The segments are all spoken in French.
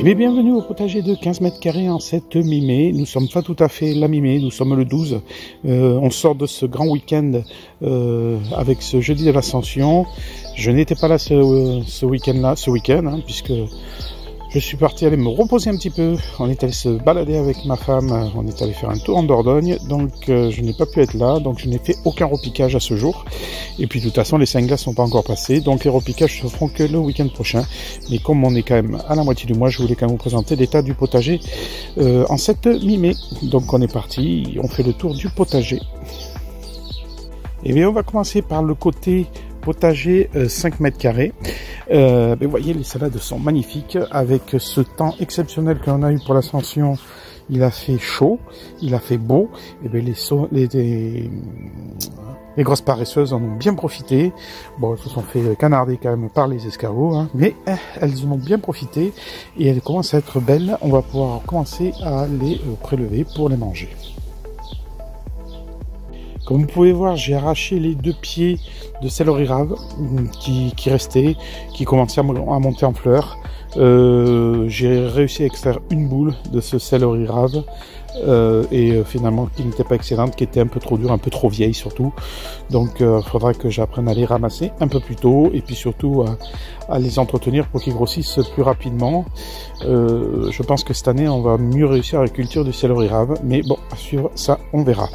Et bien, bienvenue au potager de 15 mètres carrés en cette mi-mai. Nous sommes pas tout à fait la mi-mai, nous sommes le 12. On sort de ce grand week-end avec ce jeudi de l'Ascension. Je n'étais pas là ce week-end, puisque je suis parti aller me reposer un petit peu. On est allé se balader avec ma femme, on est allé faire un tour en Dordogne, donc je n'ai pas pu être là, donc je n'ai fait aucun repiquage à ce jour. Et puis de toute façon les 5 glaces sont pas encore passées, donc les repiquages se feront que le week-end prochain. Mais comme on est quand même à la moitié du mois, je voulais quand même vous présenter l'état du potager en cette mi-mai. Donc on est parti, on fait le tour du potager. Et bien on va commencer par le côté potager 5 mètres carrés. Vous voyez, les salades sont magnifiques avec ce temps exceptionnel que l'on a eu pour l'Ascension. Il a fait chaud, il a fait beau. Et bien les grosses paresseuses en ont bien profité. Bon, elles se sont fait canarder quand même par les escargots, hein, mais elles en ont bien profité et elles commencent à être belles. On va pouvoir commencer à les prélever pour les manger. Comme vous pouvez voir, j'ai arraché les 2 pieds de céleri rave qui restaient, qui commençaient à monter en fleurs. J'ai réussi à extraire une boule de ce céleri rave et finalement qui n'était pas excellente, qui était un peu trop dure, un peu trop vieille surtout. Donc il faudra que j'apprenne à les ramasser un peu plus tôt et puis surtout à les entretenir pour qu'ils grossissent plus rapidement. Je pense que cette année on va mieux réussir à la culture du céleri rave, mais bon, à suivre ça, on verra.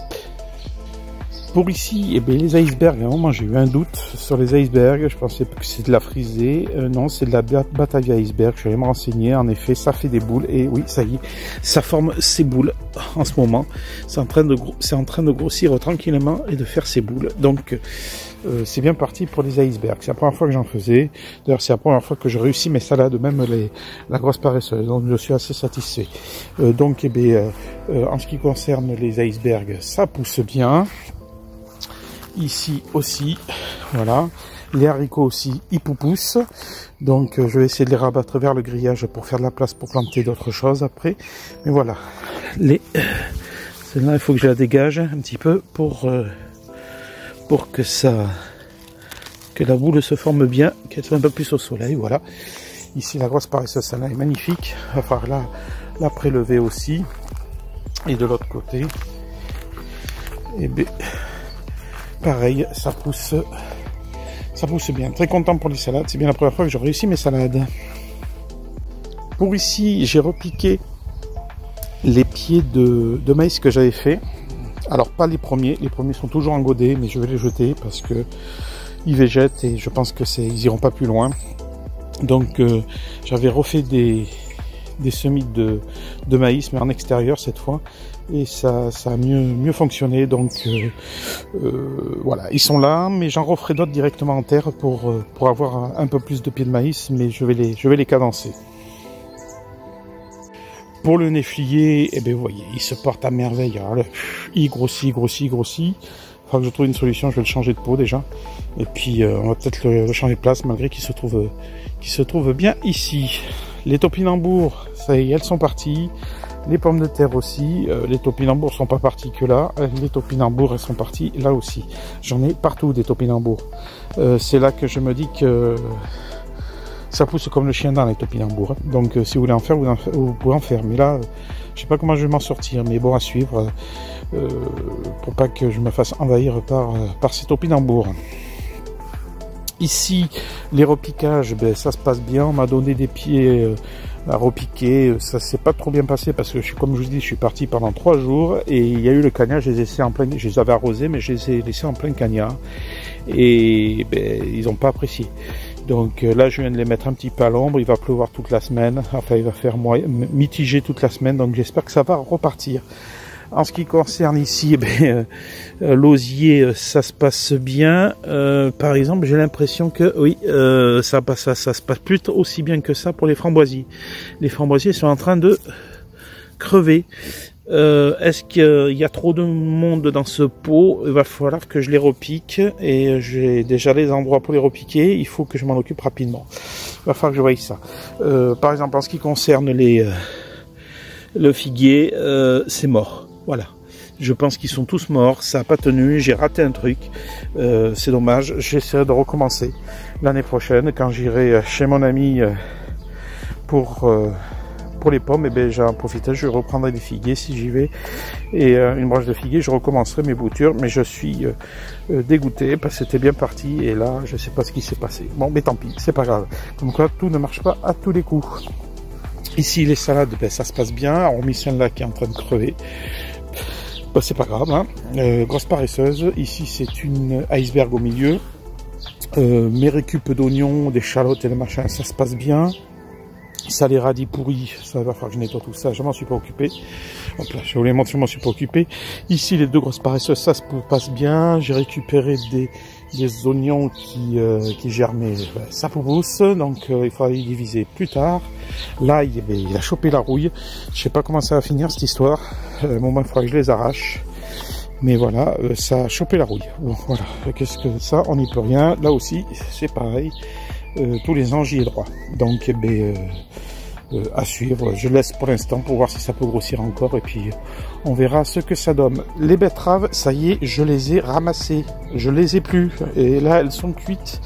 Pour ici, eh bien, les icebergs, à un moment j'ai eu un doute sur les icebergs, je pensais que c'est de la frisée, non c'est de la Batavia iceberg, je suis allé me renseigner, en effet ça fait des boules, et oui ça y est, ça forme ses boules en ce moment, c'est en train de grossir tranquillement et de faire ses boules, donc c'est bien parti pour les icebergs, c'est la première fois que j'en faisais, d'ailleurs c'est la première fois que je réussis mes salades, même la grosse paresseuse, donc je suis assez satisfait. Donc eh bien, en ce qui concerne les icebergs, ça pousse bien. Ici aussi, voilà, les haricots aussi, ils poussent, donc je vais essayer de les rabattre vers le grillage pour faire de la place pour planter d'autres choses après, mais voilà, celle-là il faut que je la dégage un petit peu pour que la boule se forme bien, qu'elle soit un peu plus au soleil, voilà. Ici la grosse paresseuse, celle-là est magnifique, il va falloir la prélever aussi, et de l'autre côté, et bien, pareil, ça pousse bien. Très content pour les salades. C'est bien la première fois que j'ai réussi mes salades. Pour ici, j'ai repiqué les pieds de maïs que j'avais fait. Alors, pas les premiers. Les premiers sont toujours engodés, mais je vais les jeter parce que ils végètent et je pense que ils iront pas plus loin. Donc, j'avais refait des semis de maïs, mais en extérieur cette fois. Et ça a mieux fonctionné, donc voilà, ils sont là, mais j'en referai d'autres directement en terre pour avoir un peu plus de pieds de maïs, mais je vais les cadencer. Pour le néflier, eh bien vous voyez, il se porte à merveille. Alors, il grossit. Il faudra que je trouve une solution, je vais le changer de pot déjà. Et puis on va peut-être le changer de place, malgré qu'il se trouve bien ici. Les topinambours, ça y est, elles sont parties. Les pommes de terre aussi, les topinambours sont pas partis que là, les topinambours elles sont partis là aussi. J'en ai partout des topinambours. C'est là que je me dis que ça pousse comme le chien dans les topinambours. Donc si vous voulez en faire, vous pouvez en faire. Mais là, je sais pas comment je vais m'en sortir, mais bon à suivre pour pas que je me fasse envahir par ces topinambours. Ici, les repiquages, ben, ça se passe bien. On m'a donné des pieds à repiquer. Ça s'est pas trop bien passé parce que, comme je vous dis, je suis parti pendant 3 jours et il y a eu le cagnard. Je les avais arrosés, mais je les ai laissés en plein cagnard. Et ben, ils n'ont pas apprécié. Donc là, je viens de les mettre un petit peu à l'ombre. Il va pleuvoir toute la semaine. Enfin, il va faire mitigé toute la semaine. Donc j'espère que ça va repartir. En ce qui concerne ici, l'osier, ça se passe bien. Par exemple, j'ai l'impression que oui, ça se passe plutôt aussi bien que ça pour les framboisiers. Les framboisiers sont en train de crever. Est-ce qu'il y a trop de monde dans ce pot? Il va falloir que je les repique et j'ai déjà les endroits pour les repiquer. Il faut que je m'en occupe rapidement. Il va falloir que je voie ça. Par exemple, en ce qui concerne le figuier, c'est mort. Voilà, je pense qu'ils sont tous morts, ça n'a pas tenu, j'ai raté un truc, c'est dommage, j'essaierai de recommencer l'année prochaine quand j'irai chez mon ami pour pour les pommes, et ben j'en profite, je reprendrai des figuiers si j'y vais, et une branche de figuier, je recommencerai mes boutures, mais je suis dégoûté parce que c'était bien parti, et là je sais pas ce qui s'est passé. Bon, mais tant pis, c'est pas grave, comme quoi tout ne marche pas à tous les coups. Ici les salades, ben, ça se passe bien, hormis celle-là qui est en train de crever. Ben, c'est pas grave, hein. Grosse paresseuse. Ici c'est une iceberg au milieu. Mes récup d'oignons, des chalotes et le machin, ça se passe bien. Ça, les radis pourris, ça va falloir que je nettoie tout ça, je m'en suis pas occupé. Hop là, je voulais montrer, je m'en suis pas occupé. Ici les deux grosses paresseuses, ça se passe bien. J'ai récupéré des oignons qui germaient, ça pousse, donc il faudra les diviser plus tard. Là il a chopé la rouille, je sais pas comment ça va finir cette histoire, bon ben il faudra que je les arrache. Mais voilà, ça a chopé la rouille. Bon, voilà, qu'est-ce que ça, on n'y peut rien. Là aussi, c'est pareil. Tous les ans, j'y ai droit. Donc, à suivre. Je laisse pour l'instant pour voir si ça peut grossir encore. Et puis, on verra ce que ça donne. Les betteraves, ça y est, je les ai ramassées. Je les ai plus. Et là, elles sont cuites.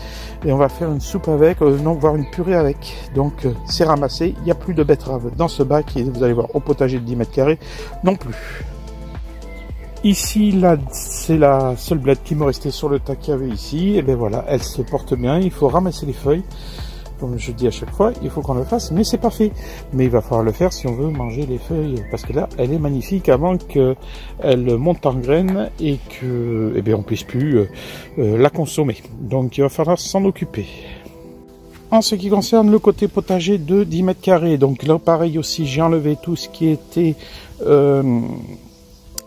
Et on va faire une soupe avec, non, voire une purée avec. Donc, c'est ramassé. Il n'y a plus de betteraves dans ce bac. Et vous allez voir, au potager de 10 mètres carrés, non plus. Ici, là, c'est la seule blette qui me restait sur le tas qu'il y avait ici. Et bien voilà, elle se porte bien. Il faut ramasser les feuilles. Comme je dis à chaque fois, il faut qu'on le fasse, mais c'est pas fait. Mais il va falloir le faire si on veut manger les feuilles. Parce que là, elle est magnifique avant qu'elle monte en graines et que, eh bien, on puisse plus la consommer. Donc, il va falloir s'en occuper. En ce qui concerne le côté potager de 10 mètres carrés, donc là, pareil aussi, j'ai enlevé tout ce qui était...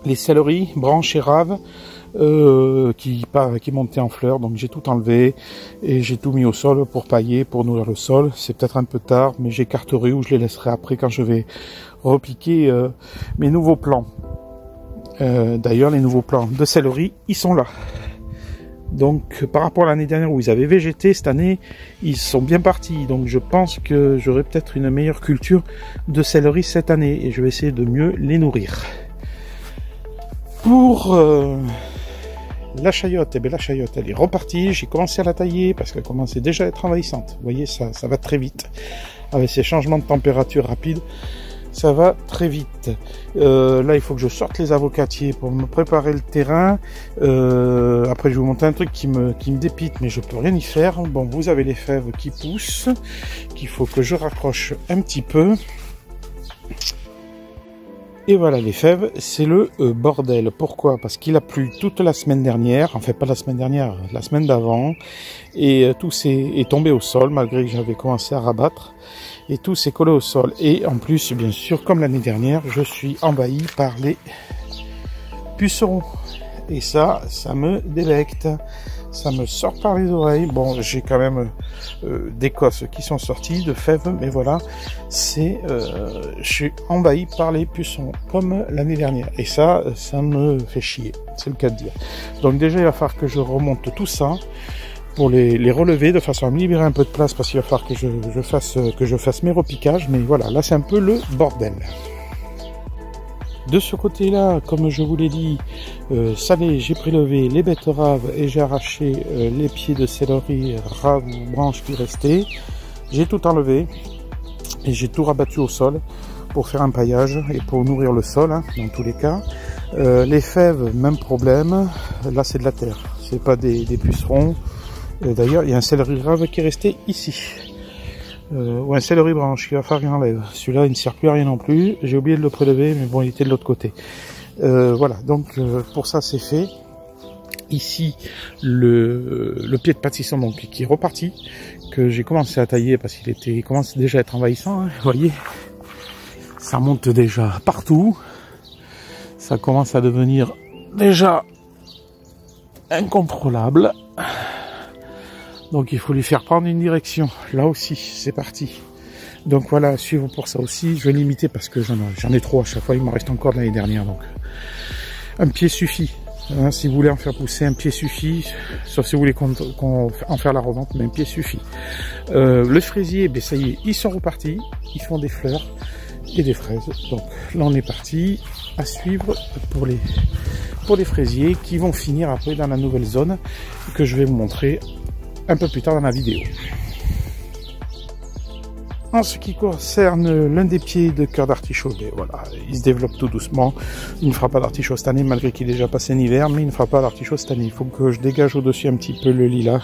les céleris, branches et raves qui montaient en fleurs, donc j'ai tout enlevé et j'ai tout mis au sol pour pailler, pour nourrir le sol. C'est peut-être un peu tard, mais j'écarterai ou je les laisserai après quand je vais repiquer mes nouveaux plants. D'ailleurs, les nouveaux plants de céleri, ils sont là. Donc par rapport à l'année dernière où ils avaient végété, cette année ils sont bien partis. Donc je pense que j'aurai peut-être une meilleure culture de céleri cette année et je vais essayer de mieux les nourrir. Pour la chayotte, eh bien la chayotte elle est repartie, j'ai commencé à la tailler parce qu'elle commençait déjà à être envahissante. Vous voyez, ça va très vite. Avec ces changements de température rapides, ça va très vite. Là il faut que je sorte les avocatiers pour me préparer le terrain. Après je vais vous montrer un truc qui me dépite, mais je peux rien y faire. Bon, vous avez les fèves qui poussent, qu'il faut que je raccroche un petit peu. Et voilà, les fèves, c'est le bordel. Pourquoi? Parce qu'il a plu toute la semaine dernière, enfin pas la semaine dernière, la semaine d'avant, et tout est tombé au sol, malgré que j'avais commencé à rabattre, et tout s'est collé au sol. Et en plus, bien sûr, comme l'année dernière, je suis envahi par les pucerons. Et ça me délecte. Ça me sort par les oreilles. Bon, j'ai quand même des cosses qui sont sorties de fèves, mais voilà, je suis envahi par les pucerons, comme l'année dernière. Et ça me fait chier, c'est le cas de dire. Donc déjà, il va falloir que je remonte tout ça pour les relever, de façon à me libérer un peu de place, parce qu'il va falloir que je fasse mes repiquages. Mais voilà, là c'est un peu le bordel. De ce côté-là, comme je vous l'ai dit, salé, j'ai prélevé les betteraves et j'ai arraché les pieds de céleri, raves ou branches qui restaient. J'ai tout enlevé et j'ai tout rabattu au sol pour faire un paillage et pour nourrir le sol, hein, dans tous les cas. Les fèves, même problème. Là, c'est de la terre, c'est pas des pucerons. D'ailleurs, il y a un céleri rave qui est resté ici. Ou un céleri branche, il va falloir qu'il enlève. Celui-là, il ne sert plus à rien non plus. J'ai oublié de le prélever, mais bon, il était de l'autre côté. Voilà, donc pour ça, c'est fait. Ici, le pied de pâtisson, donc, qui est reparti, que j'ai commencé à tailler parce qu'il commence déjà à être envahissant. Hein, vous voyez, ça monte déjà partout. Ça commence à devenir déjà incontrôlable. Donc il faut lui faire prendre une direction. Là aussi, c'est parti. Donc voilà, à suivre pour ça aussi. Je vais limiter parce que j'en ai trop à chaque fois. Il m'en reste encore de l'année dernière. Donc un pied suffit. Hein, si vous voulez en faire pousser, un pied suffit. Sauf si vous voulez en faire la revente, mais un pied suffit. Le fraisier, ben ça y est, ils sont repartis. Ils font des fleurs et des fraises. Donc là, on est parti. À suivre pour les fraisiers qui vont finir après dans la nouvelle zone que je vais vous montrer un peu plus tard dans la vidéo. En ce qui concerne l'un des pieds de cœur d'artichaut, voilà, il se développe tout doucement. Il ne fera pas d'artichaut cette année, malgré qu'il est déjà passé l'hiver, mais il ne fera pas d'artichaut cette année. Il faut que je dégage au-dessus un petit peu le lilas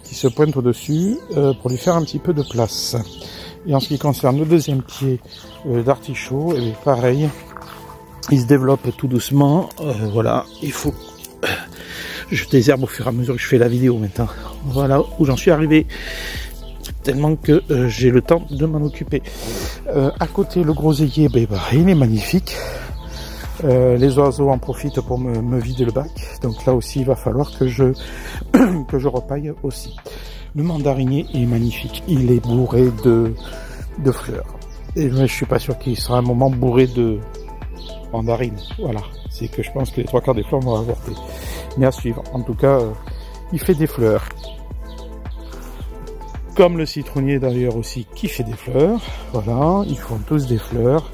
qui se pointe au-dessus pour lui faire un petit peu de place. Et en ce qui concerne le deuxième pied d'artichaut, pareil, il se développe tout doucement. Voilà, il faut... Je désherbe au fur et à mesure que je fais la vidéo maintenant. Voilà où j'en suis arrivé. Tellement que j'ai le temps de m'en occuper. À côté, le groseillier, il est magnifique. Les oiseaux en profitent pour me vider le bac. Donc là aussi, il va falloir que je repaille aussi. Le mandarinier est magnifique. Il est bourré de fleurs. Et mais je suis pas sûr qu'il sera un moment bourré de mandarines. Voilà. C'est que je pense que les 3/4 des fleurs vont avorter. Mais à suivre. En tout cas, il fait des fleurs. Comme le citronnier d'ailleurs aussi qui fait des fleurs. Voilà, ils font tous des fleurs.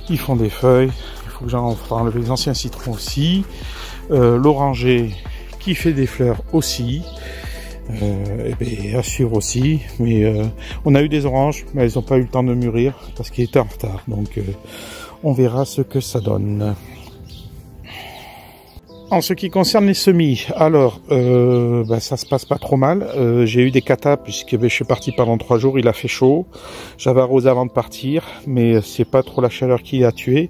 Ils font des feuilles. Il faut que j'en enlève les anciens citrons aussi. L'oranger qui fait des fleurs aussi. À suivre aussi. Mais on a eu des oranges, mais elles n'ont pas eu le temps de mûrir parce qu'il était en retard. Donc on verra ce que ça donne. En ce qui concerne les semis, alors ça se passe pas trop mal. J'ai eu des catas puisque je suis parti pendant 3 jours, il a fait chaud. J'avais arrosé avant de partir, mais c'est pas trop la chaleur qui a tué,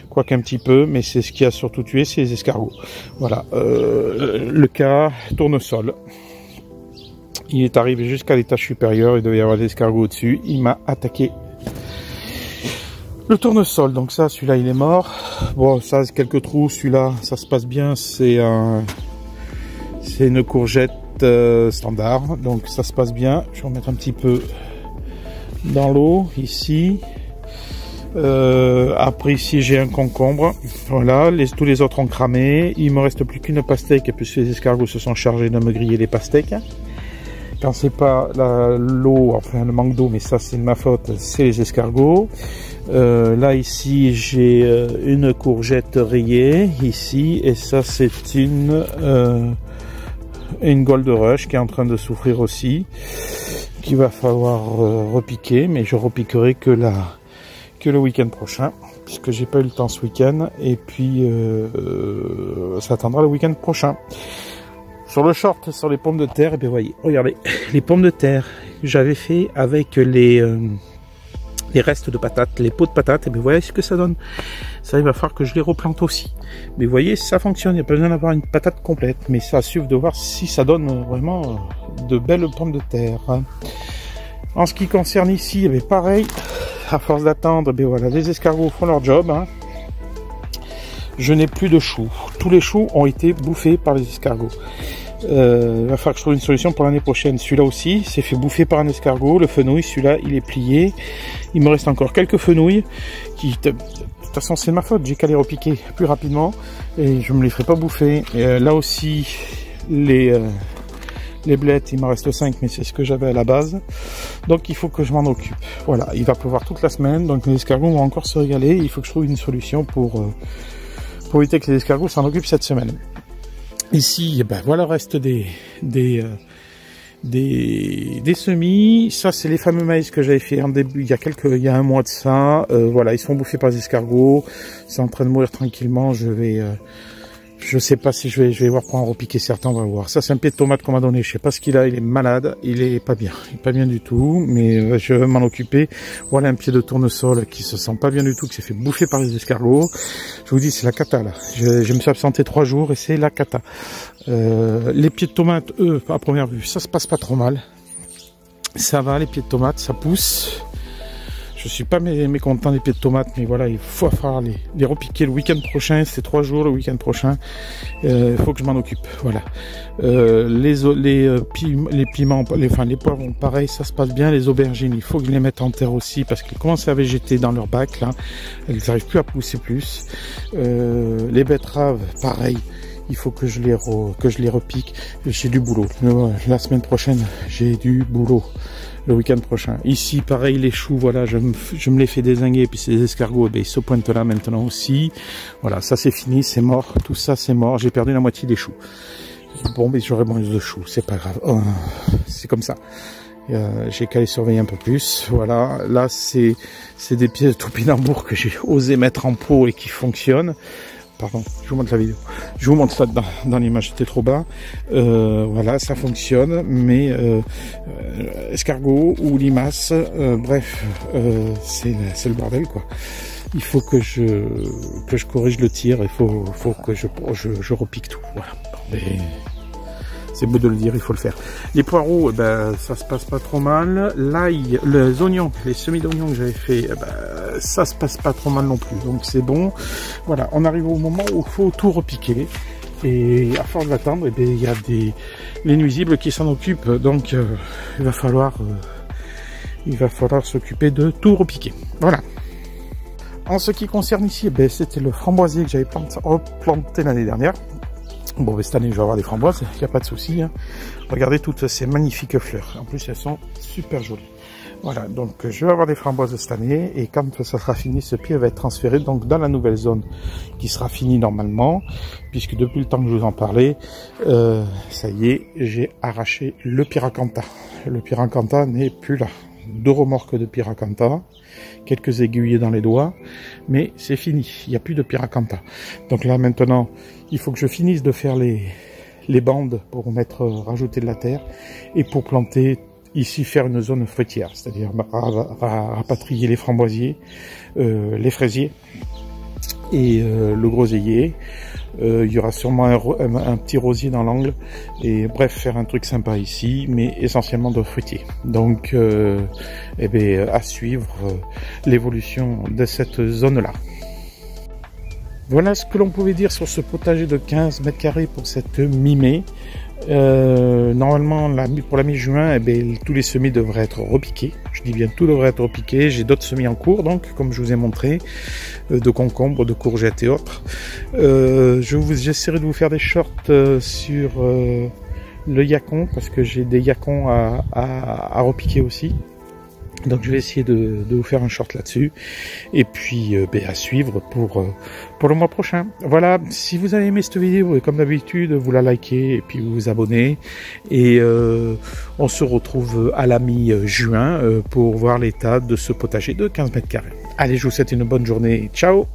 quoique un petit peu, mais c'est ce qui a surtout tué, c'est les escargots. Voilà, le cas tournesol. Il est arrivé jusqu'à l'étage supérieur, il devait y avoir des escargots au-dessus, il m'a attaqué. Le tournesol, donc ça, celui-là, il est mort. Bon, ça, quelques trous. Celui-là, ça se passe bien. C'est une courgette standard, donc ça se passe bien. Je vais remettre un petit peu dans l'eau ici. Après ici, j'ai un concombre. Voilà, tous les autres ont cramé. Il me reste plus qu'une pastèque, puisque les escargots se sont chargés de me griller les pastèques. Quand c'est pas l'eau, enfin le manque d'eau, mais ça c'est de ma faute, c'est les escargots. Là ici j'ai une courgette rayée ici, et ça c'est une Gold Rush qui est en train de souffrir aussi, qu'il va falloir repiquer, mais je repiquerai que le week-end prochain, puisque j'ai pas eu le temps ce week-end, et puis ça attendra le week-end prochain. Sur le short, sur les pommes de terre, et bien voyez, regardez, les pommes de terre que j'avais fait avec les restes de patates, les pots de patates, et bien voyez ce que ça donne. Ça, il va falloir que je les replante aussi. Mais vous voyez, ça fonctionne, il n'y a pas besoin d'avoir une patate complète, mais ça suffit de voir si ça donne vraiment de belles pommes de terre. En ce qui concerne ici, eh bien pareil, à force d'attendre, eh voilà, les escargots font leur job. Je n'ai plus de choux. Tous les choux ont été bouffés par les escargots. Il va falloir que je trouve une solution pour l'année prochaine. Celui-là aussi s'est fait bouffer par un escargot. Le fenouil, celui-là, il est plié. Il me reste encore quelques fenouils qui... De toute façon, c'est de ma faute. J'ai qu'à les repiquer plus rapidement et je me les ferai pas bouffer. Là aussi, les blettes, il m'en reste 5, mais c'est ce que j'avais à la base. Donc, il faut que je m'en occupe. Voilà, il va pleuvoir toute la semaine. Donc, les escargots vont encore se régaler. Il faut que je trouve une solution pour éviter que les escargots s'en occupent cette semaine. Ici, voilà le reste des semis. Ça, c'est les fameux maïs que j'avais fait en début, il y a un mois de ça. Voilà, ils sont bouffés par les escargots. C'est en train de mourir tranquillement. Je sais pas si je vais voir pour en repiquer certains, on va voir. Ça, c'est un pied de tomate qu'on m'a donné. Je sais pas ce qu'il a, il est malade. Il est pas bien. Il est pas bien du tout, mais je vais m'en occuper. Voilà un pied de tournesol qui se sent pas bien du tout, qui s'est fait bouffer par les escargots. Je vous dis, c'est la cata, là. Je me suis absenté 3 jours et c'est la cata. Les pieds de tomate, eux, à première vue, ça se passe pas trop mal. Ça va, les pieds de tomate, ça pousse. Je suis pas mécontent des pieds de tomates, mais voilà, il faut falloir les repiquer le week-end prochain. C'est 3 jours le week-end prochain. Il faut que je m'en occupe. Voilà. Les piments, les poivrons, pareil, ça se passe bien. Les aubergines, il faut que je les mette en terre aussi parce qu'elles commencent à végéter dans leur bac là. Elles n'arrivent plus à pousser plus. Les betteraves, pareil. Il faut que je les repique. J'ai du boulot. La semaine prochaine, j'ai du boulot. Le week-end prochain. Ici, pareil, les choux, voilà, je me les fais dézinguer, puis c'est des escargots, ils se pointent là maintenant aussi. Voilà, ça c'est fini, c'est mort, tout ça c'est mort, j'ai perdu la moitié des choux. Bon, mais j'aurais mangé de choux, c'est pas grave, c'est comme ça. J'ai qu'à les surveiller un peu plus. Voilà, là c'est des pièces de topinambour que j'ai osé mettre en pot et qui fonctionnent. Pardon, je vous montre la vidéo. Je vous montre ça dans l'image, c'était trop bas. Voilà, ça fonctionne, mais escargot ou limace, bref, c'est le bordel quoi. Il faut que je corrige le tir, il faut que je repique tout. Voilà. Mais c'est beau de le dire, il faut le faire. Les poireaux, ben, ça se passe pas trop mal. L'ail, les oignons, les semis d'oignons que j'avais fait, ben, ça se passe pas trop mal non plus. Donc c'est bon. Voilà, on arrive au moment où il faut tout repiquer. Et à force d'attendre, eh ben, il y a les nuisibles qui s'en occupent. Donc il va falloir s'occuper de tout repiquer. Voilà. En ce qui concerne ici, ben, c'était le framboisier que j'avais planté l'année dernière. Bon, ben, cette année, je vais avoir des framboises, il n'y a pas de souci. Hein. Regardez toutes ces magnifiques fleurs. En plus, elles sont super jolies. Voilà, donc je vais avoir des framboises cette année. Et quand ça sera fini, ce pied va être transféré donc dans la nouvelle zone qui sera finie normalement. Puisque depuis le temps que je vous en parlais, ça y est, j'ai arraché le Piracanta. Le Piracanta n'est plus là. 2 remorques de Piracanta, quelques aiguillés dans les doigts, mais c'est fini, il n'y a plus de Piracanta. Donc là maintenant, il faut que je finisse de faire les bandes pour rajouter de la terre et pour planter ici, faire une zone fruitière, c'est-à-dire rapatrier les framboisiers, les fraisiers et le groseillier. Il y aura sûrement un petit rosier dans l'angle et bref, faire un truc sympa ici, mais essentiellement de fruitier. Donc eh bien, à suivre l'évolution de cette zone là. Voilà ce que l'on pouvait dire sur ce potager de 15 mètres carrés pour cette mi-mai. Normalement, pour la mi-juin, eh bien, tous les semis devraient être repiqués. Je dis bien tout devrait être repiqué. J'ai d'autres semis en cours, donc, comme je vous ai montré, de concombres, de courgettes et autres. J'essaierai de vous faire des shorts sur le yacon, parce que j'ai des yacons à repiquer aussi. Donc je vais essayer de vous faire un short là-dessus. Et puis à suivre pour le mois prochain. Voilà, si vous avez aimé cette vidéo, comme d'habitude, vous la likez et puis vous vous abonnez. Et on se retrouve à la mi-juin pour voir l'état de ce potager de 15 mètres carrés. Allez, je vous souhaite une bonne journée. Ciao!